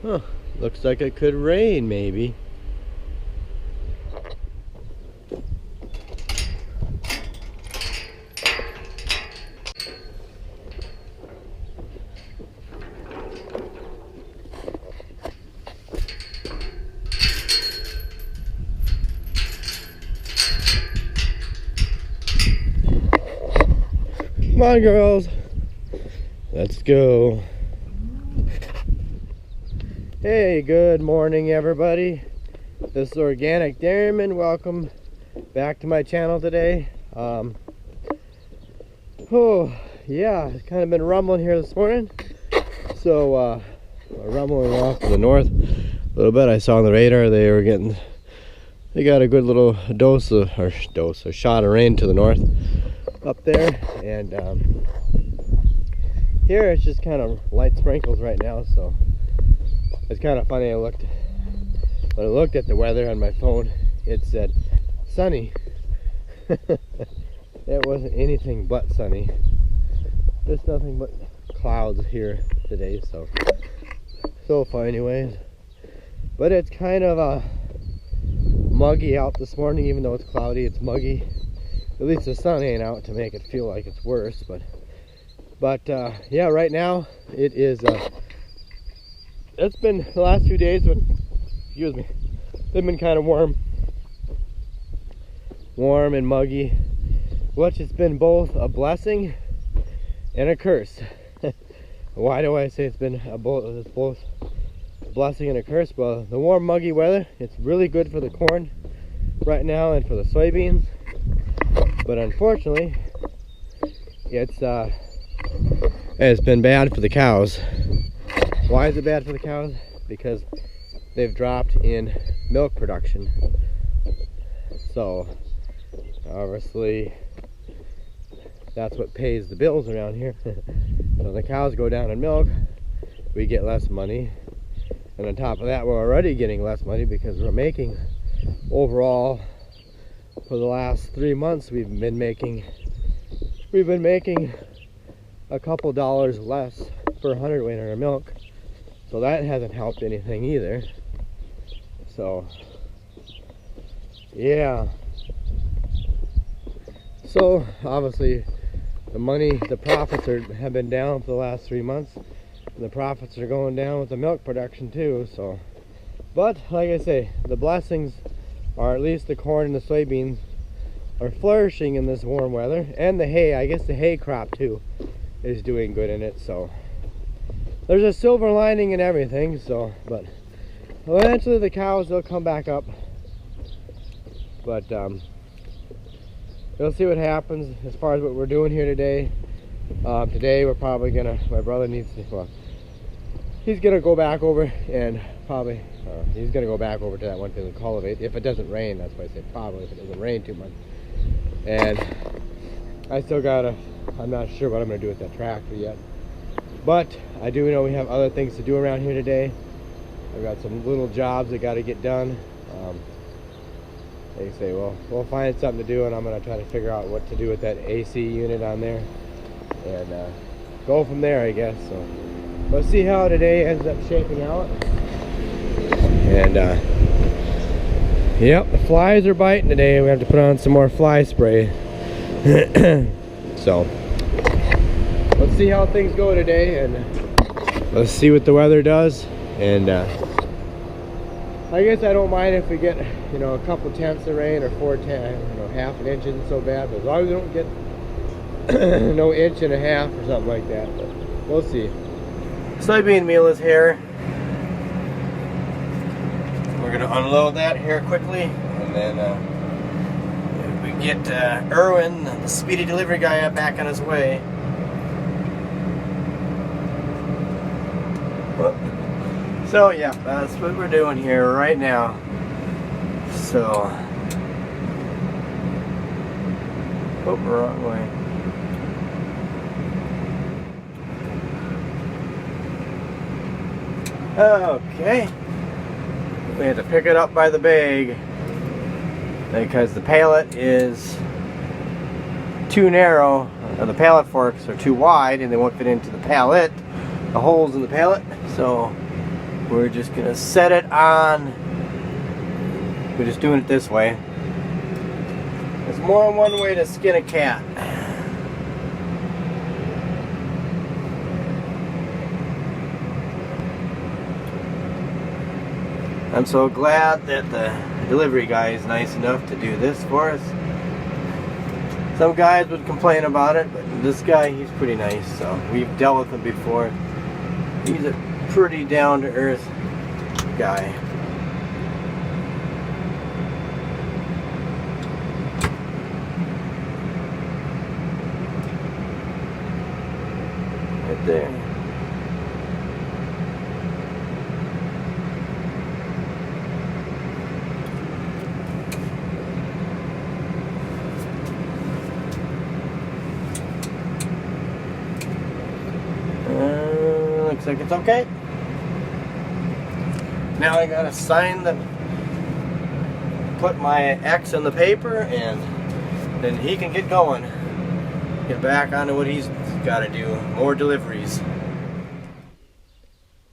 Huh, looks like it could rain maybe. Come on, girls. Let's go. Hey, good morning, everybody. This is Organic Dairyman. Welcome back to my channel today. Oh, yeah, it's kind of been rumbling here this morning. So, rumbling off to the north a little bit. I saw on the radar they got a good little shot of rain to the north up there, and here it's just kind of light sprinkles right now. So it's kind of funny. When I looked at the weather on my phone, it said sunny. It wasn't anything but sunny. Just nothing but clouds here today. So far anyways. But it's kind of muggy out this morning. Even though it's cloudy, it's muggy. At least the sun ain't out to make it feel like it's worse. But yeah, right now it is. It's been the last few days, excuse me, they've been kind of warm and muggy, which has been both a blessing and a curse. Why do I say it's both a blessing and a curse? Well, the warm, muggy weather, it's really good for the corn right now and for the soybeans. But unfortunately, it's been bad for the cows. Why is it bad for the cows? Because they've dropped in milk production. So obviously that's what pays the bills around here. So the cows go down in milk, we get less money. And on top of that, we're already getting less money because we're making overall, for the last 3 months, we've been making a couple dollars less per hundredweight in our milk. So that hasn't helped anything either. So yeah. So obviously the profits have been down for the last 3 months. And the profits are going down with the milk production too. So, but like I say, the blessings are at least the corn and the soybeans are flourishing in this warm weather, and the hay. I guess the hay crop too is doing good in it. So there's a silver lining in everything. So, but eventually the cows, they'll come back up. But we'll see what happens as far as what we're doing here today. Today we're probably gonna, my brother needs to, well, he's gonna go back over and probably, he's gonna go back over to that one thing to cultivate if it doesn't rain. That's why I say probably, if it doesn't rain too much. And I still gotta, I'm not sure what I'm gonna do with that tractor yet. But I do know we have other things to do around here today. I've got some little jobs that got to get done. They say, well, we'll find something to do, and I'm going to try to figure out what to do with that AC unit on there, and go from there, I guess. So let's see how today ends up shaping out. And yep, the flies are biting today. We have to put on some more fly spray. So let's see how things go today, and let's see what the weather does. And I guess I don't mind if we get, you know, a couple tenths of rain or 4/10, half an inch isn't so bad. But as long as we don't get no inch and a half or something like that, but we'll see. Soybean meal is here. We're gonna unload that here quickly, and then we get Erwin, the speedy delivery guy, back on his way. So yeah, that's what we're doing here right now. So, oh, wrong way. Okay, we had to pick it up by the bag because the pallet is too narrow, or the pallet forks are too wide and they won't fit into the pallet, the holes in the pallet. So we're just gonna set it on. We're just doing it this way. There's more than one way to skin a cat. I'm so glad that the delivery guy is nice enough to do this for us. Some guys would complain about it, but this guy, he's pretty nice. So we've dealt with him before. He's a pretty down-to-earth guy. Right there. Looks like it's okay. Now I gotta put my X in the paper, and then he can get going. Get back onto what he's gotta do. More deliveries.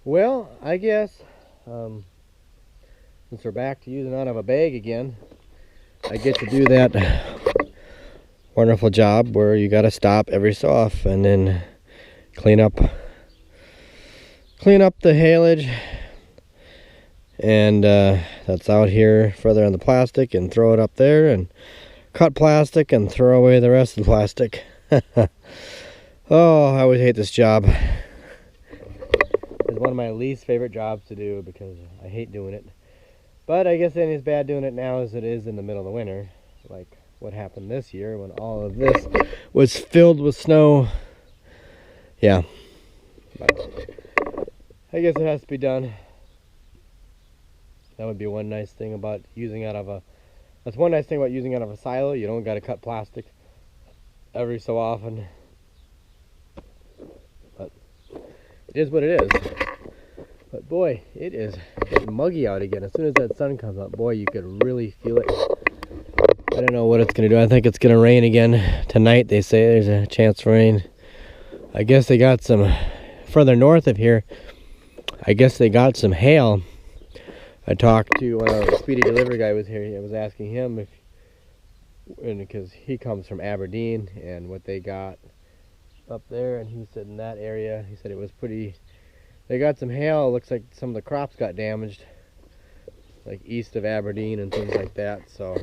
Well, I guess, since we're back to using out of a bag again, I get to do that wonderful job where you gotta stop every so often and then clean up the haylage and that's out here further on the plastic, and throw it up there and cut plastic and throw away the rest of the plastic. Oh, I always hate this job. It's one of my least favorite jobs to do because I hate doing it. But I guess it ain't as bad doing it now as it is in the middle of the winter, like what happened this year when all of this was filled with snow. Yeah. But I guess it has to be done. That would be one nice thing about using out of a... That's one nice thing about using out of a silo. You don't got to cut plastic every so often. But it is what it is. But boy, it is getting muggy out again. As soon as that sun comes up, boy, you could really feel it. I don't know what it's going to do. I think it's going to rain again tonight. They say there's a chance for rain. I guess they got some... Further north of here, I guess they got some hail. I talked to the speedy delivery guy was here. I was asking him if, because he comes from Aberdeen, and what they got up there, and he said in that area, he said it was pretty, they got some hail. It looks like some of the crops got damaged, like east of Aberdeen and things like that. So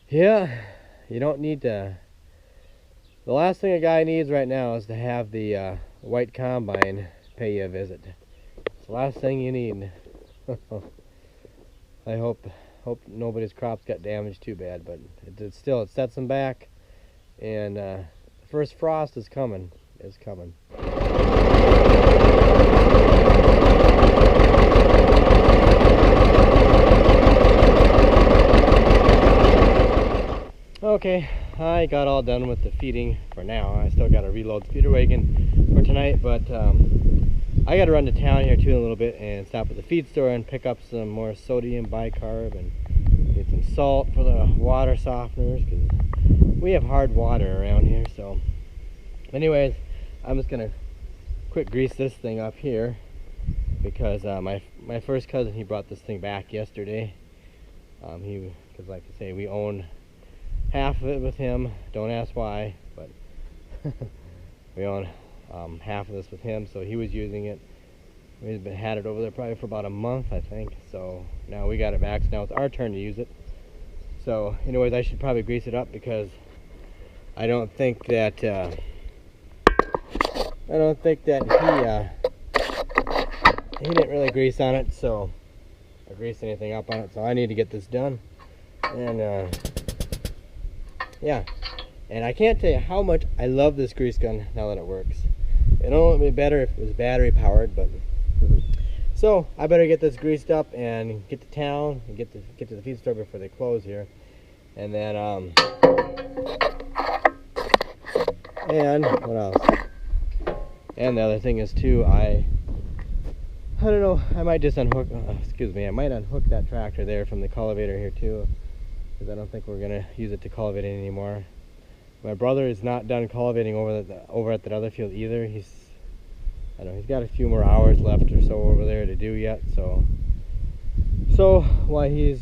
yeah, you don't need to. The last thing a guy needs right now is to have the white combine pay you a visit. It's the last thing you need. I hope nobody's crops got damaged too bad, but it sets them back, and the first frost is coming. Okay, I got all done with the feeding for now. I still got to reload the feeder wagon for tonight, but I got to run to town here too in a little bit and stop at the feed store and pick up some more sodium bicarb and get some salt for the water softeners, because we have hard water around here. So anyways, I'm just gonna quick grease this thing up here, because my first cousin, he brought this thing back yesterday. Because like I say, we own half of it with him. Don't ask why, but we own half of this with him, so he was using it. We've had it over there probably for about a month, I think. So now we got it back, so now it's our turn to use it. So anyways, I should probably grease it up, because I don't think that he didn't really grease on it, so or grease anything up on it. So I need to get this done. And yeah, and I can't tell you how much I love this grease gun now that it works. It would be better if it was battery powered, but so I better get this greased up and get to town and get to the feed store before they close here. And then and what else? And the other thing is too, I don't know, I might just unhook I might unhook that tractor there from the cultivator here too, because I don't think we're gonna use it to cultivate anymore. My brother is not done cultivating over at that other field either. I know he's got a few more hours left or so over there to do yet, so while he's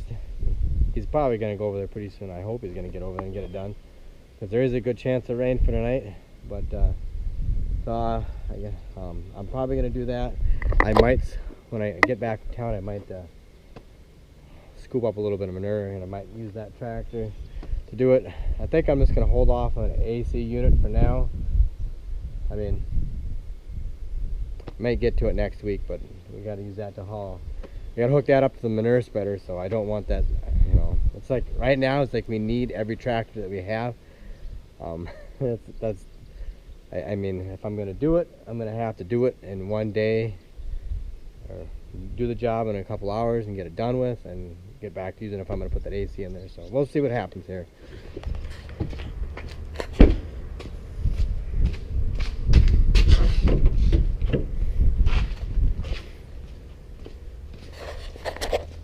probably going to go over there pretty soon. I hope he's going to get over there and get it done, because there is a good chance of rain for tonight. But I'm probably going to do that. I might, when I get back to town, I might scoop up a little bit of manure, and I might use that tractor to do it. I think I'm just going to hold off on an AC unit for now. I mean, I might get to it next week, but we got to use that to haul. We got to hook that up to the manure spreader, so I don't want that, you know. It's like right now, it's like we need every tractor that we have. I mean, if I'm going to do it, I'm going to have to do it in one day, or do the job in a couple hours and get it done with, and get back to using it if I'm going to put that AC in there. So we'll see what happens here.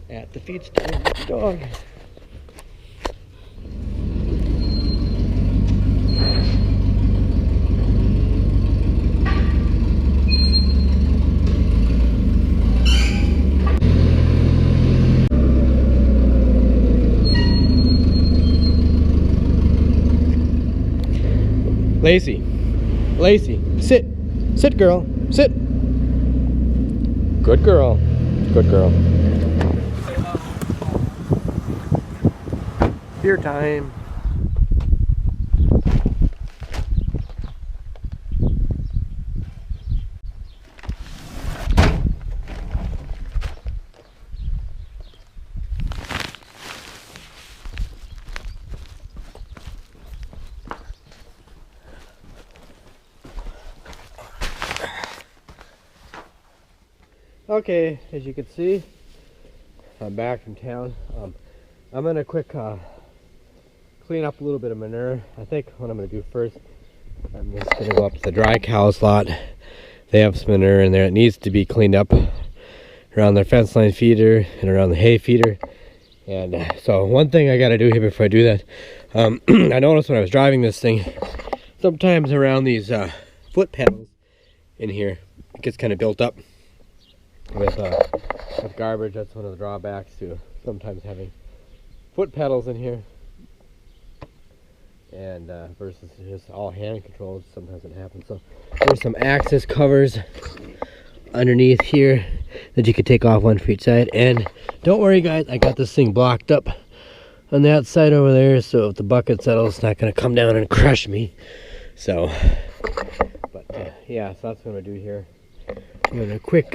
At the feed store with the dog. Lacey, sit girl, sit. Good girl, good girl. Beer time. Okay, as you can see, I'm back from town. I'm gonna quick clean up a little bit of manure. I think what I'm gonna do first, I'm just gonna go up to the dry cow slot. They have some manure in there. It needs to be cleaned up around their fence line feeder and around the hay feeder. And so one thing I gotta do here before I do that, I noticed when I was driving this thing, sometimes around these foot pedals in here, it gets kind of built up with garbage. That's one of the drawbacks to sometimes having foot pedals in here, and versus just all hand controlled. Sometimes it happens. So there's some access covers underneath here that you could take off, one for each side. And don't worry guys, I got this thing blocked up on that side over there, so if the bucket settles, it's not going to come down and crush me. So but yeah, so that's what I'm going to do here. I'm going to quick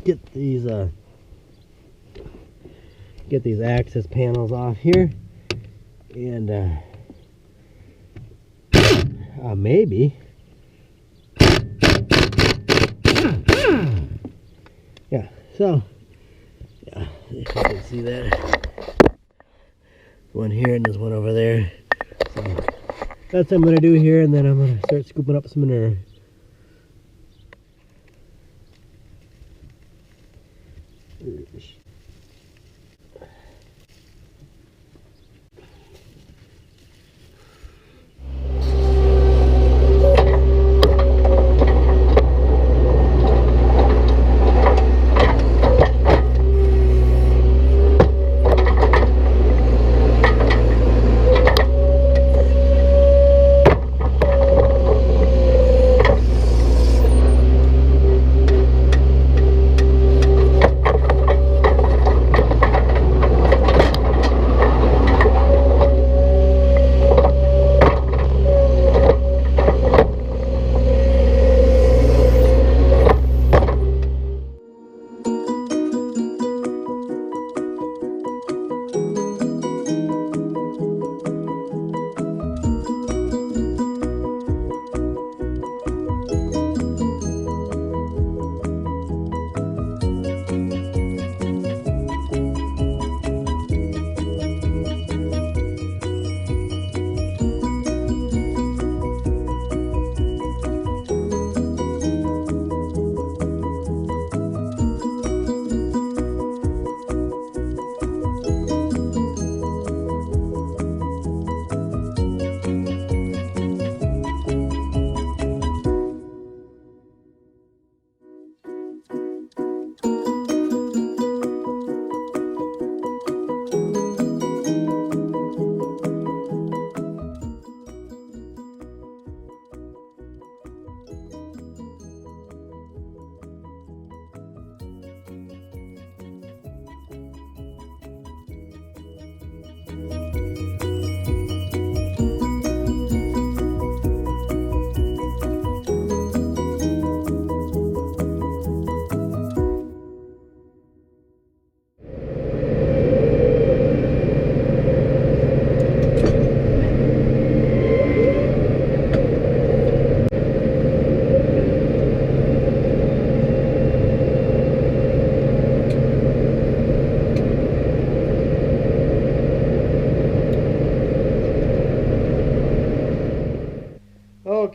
get these access panels off here, and maybe yeah, so yeah, if you can see that one here, and there's one over there. So that's what I'm gonna do here, and then I'm gonna start scooping up some manure.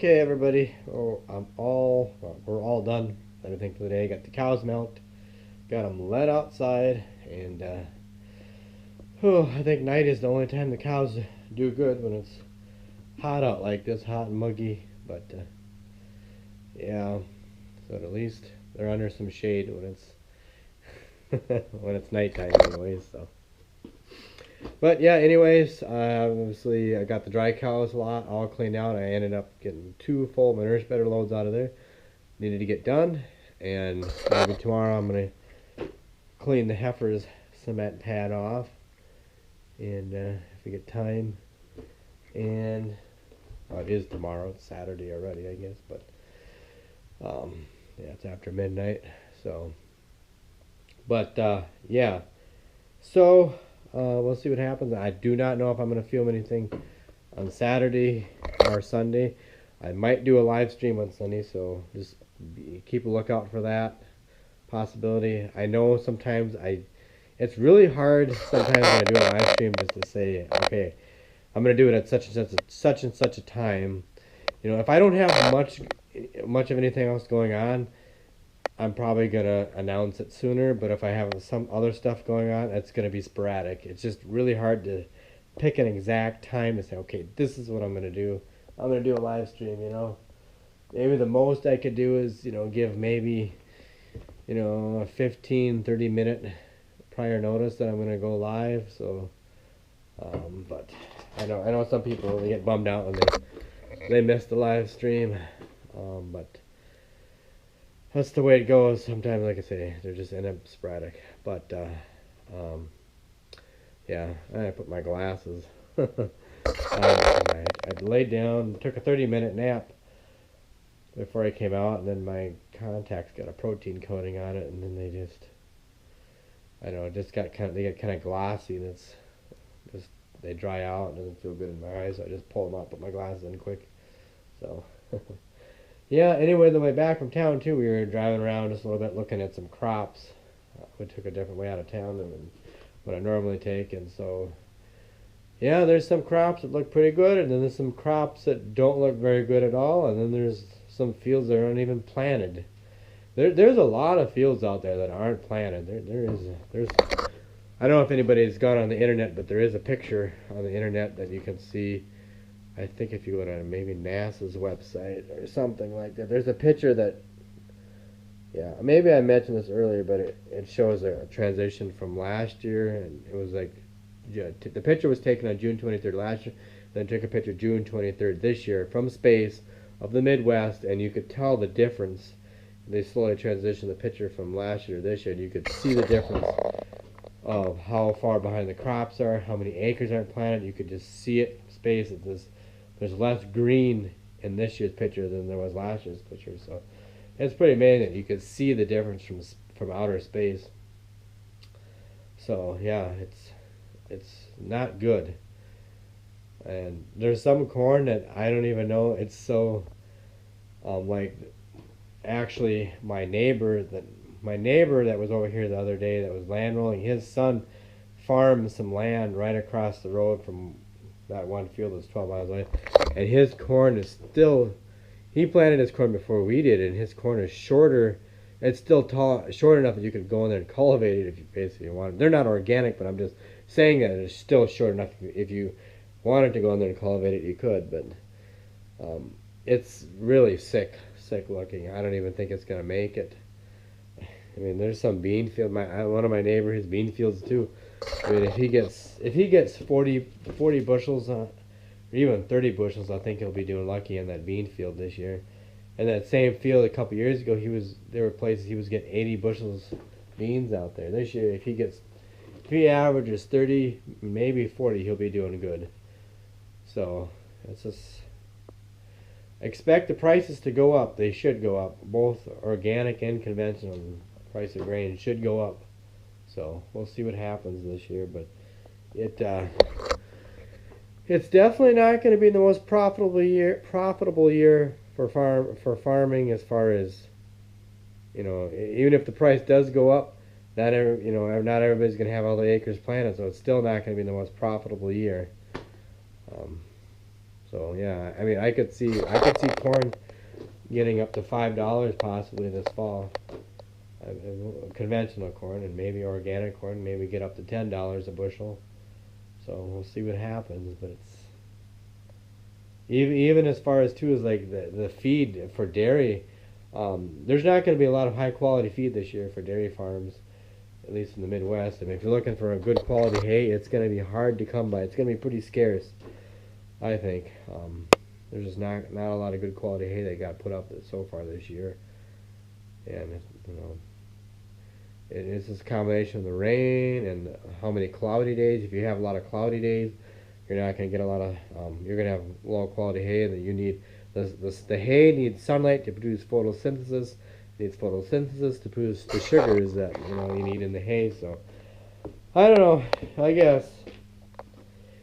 Okay, everybody. We're all done. Everything for the day. Got the cows milked. Got them let outside, and I think night is the only time the cows do good, when it's hot out like this, hot and muggy. But yeah, so at least they're under some shade when it's when it's nighttime, anyways. So. But yeah, anyways, obviously I got the dry cows lot all cleaned out. I ended up getting 2 full manure spreader loads out of there. Needed to get done, and maybe tomorrow I'm gonna clean the heifer's cement pad off, and if we get time. And well, it is tomorrow. It's Saturday already, I guess, but yeah, it's after midnight. So, but yeah, so. We'll see what happens. I do not know if I'm going to film anything on Saturday or Sunday. I might do a live stream on Sunday, so just keep a lookout for that possibility. I know sometimes it's really hard sometimes when I do a live stream just to say, okay, I'm going to do it at such and such a time. You know, if I don't have much of anything else going on, I'm probably going to announce it sooner, but if I have some other stuff going on, it's going to be sporadic. It's just really hard to pick an exact time to say, okay, this is what I'm going to do. I'm going to do a live stream, you know. Maybe the most I could do is, you know, give maybe, you know, a 15, 30-minute prior notice that I'm going to go live. So, but I know some people, they get bummed out when they miss the live stream, but that's the way it goes. Sometimes, like I say, they just end up sporadic. But yeah, I put my glasses. I laid down, took a 30-minute nap before I came out, and then my contacts got a protein coating on it, and then they just, I don't know, just got they get kind of glossy, and it's just, they dry out, and it doesn't feel good in my eyes. So I just pull them out, put my glasses in quick. So. Yeah, anyway, the way back from town, too, we were driving around just a little bit looking at some crops. We took a different way out of town than what I normally take, and so, yeah, there's some crops that look pretty good, and then there's some crops that don't look very good at all, and then there's some fields that aren't even planted. There's a lot of fields out there that aren't planted. There's I don't know if anybody's gone on the internet, but there is a picture on the internet that you can see. I think if you go to maybe NASA's website or something like that, there's a picture that, yeah, maybe I mentioned this earlier, but it shows a transition from last year, and it was like, yeah, the picture was taken on June 23rd last year, then took a picture June 23rd this year from space of the Midwest, and you could tell the difference. They slowly transitioned the picture from last year to this year, and you could see the difference of how far behind the crops are, how many acres aren't planted. You could just see it from space. There's less green in this year's picture than there was last year's picture, so it's pretty amazing. You could see the difference from outer space. So yeah, it's not good. And there's some corn that I don't even know. It's so like, actually my neighbor that was over here the other day that was land rolling, his son farmed some land right across the road from that one field that's 12 miles away, and his corn is still, he planted his corn before we did, and his corn is shorter. It's still tall, short enough that you could go in there and cultivate it if you basically wanted. They're not organic, but I'm just saying that it's still short enough. If you wanted to go in there and cultivate it, you could, but it's really sick looking. I don't even think it's gonna make it. I mean, there's some bean field. One of my neighbors, his bean fields too. I mean, if he gets 40 bushels, or even 30 bushels, I think he'll be doing lucky in that bean field this year. And that same field a couple years ago, there were places he was getting 80 bushels beans out there. This year, if he averages 30, maybe 40, he'll be doing good. So it's just, expect the prices to go up. They should go up. Both organic and conventional price of grain should go up. So we'll see what happens this year, but it's definitely not going to be the most profitable year for farming, as far as, you know, even if the price does go up, not everybody's going to have all the acres planted, so it's still not going to be the most profitable year. So yeah, I mean, I could see corn getting up to $5 possibly this fall. Conventional corn, and maybe organic corn, maybe get up to $10 a bushel. So we'll see what happens. But it's even as far as too as like the feed for dairy. There's not going to be a lot of high quality feed this year for dairy farms, at least in the Midwest. I mean, if you're looking for a good quality hay, it's going to be hard to come by. It's going to be pretty scarce, I think. There's just not a lot of good quality hay that got put up so far this year, and you know, it's this combination of the rain and how many cloudy days. If you have a lot of cloudy days, you're not going to get a lot of. You're going to have low quality hay that you need. The hay needs sunlight to produce photosynthesis. It needs photosynthesis to produce the sugars that you need in the hay. So I don't know. I guess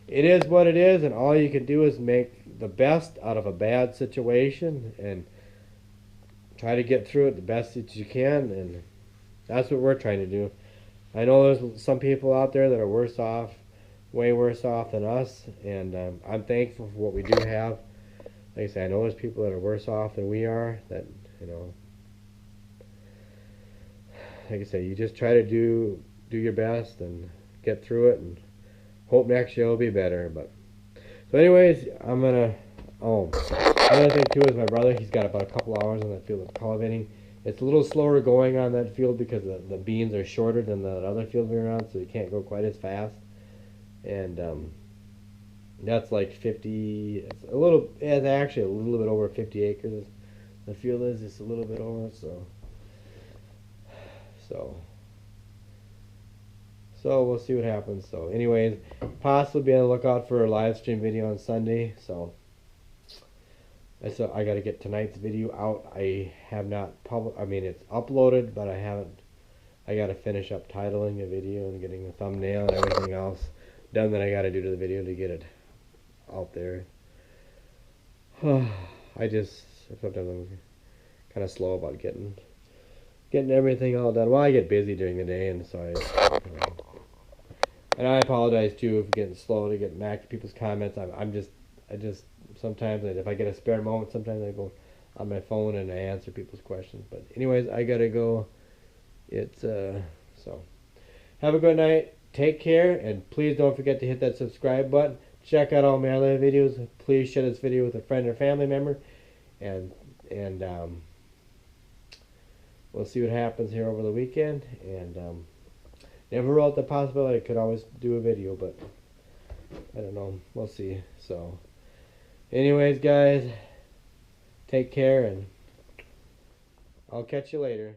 it is what it is, and all you can do is make the best out of a bad situation and try to get through it the best that you can. And that's what we're trying to do. I know there's some people out there that are worse off, way worse off than us, and I'm thankful for what we do have. Like I say, I know there's people that are worse off than we are. That like I say, you just try to do your best and get through it, and hope next year will be better. But so, anyways, I'm gonna. Oh, another thing too is my brother. He's got about a couple hours on that field of cultivating. It's a little slower going on that field because the beans are shorter than the other field we were on, so you can't go quite as fast. And that's like 50. It's actually a little bit over 50 acres. The field is just a little bit over, so we'll see what happens. So, anyways, possibly be on the lookout for a live stream video on Sunday. So I got to get tonight's video out. I have not I mean, it's uploaded, but I haven't. I got to finish up titling the video and getting the thumbnail and everything else done that I got to do to the video to get it out there. Sometimes I'm kind of slow about getting everything all done. Well, I get busy during the day, and so and I apologize too for getting slow to get back to people's comments. I just sometimes, if I get a spare moment, sometimes I go on my phone and I answer people's questions. But anyways, I gotta go. It's so have a good night. Take care, and please don't forget to hit that subscribe button. Check out all my other videos. Please share this video with a friend or family member, and we'll see what happens here over the weekend. And never rule out the possibility I could always do a video, but I don't know. We'll see. So anyways, guys, take care, and I'll catch you later.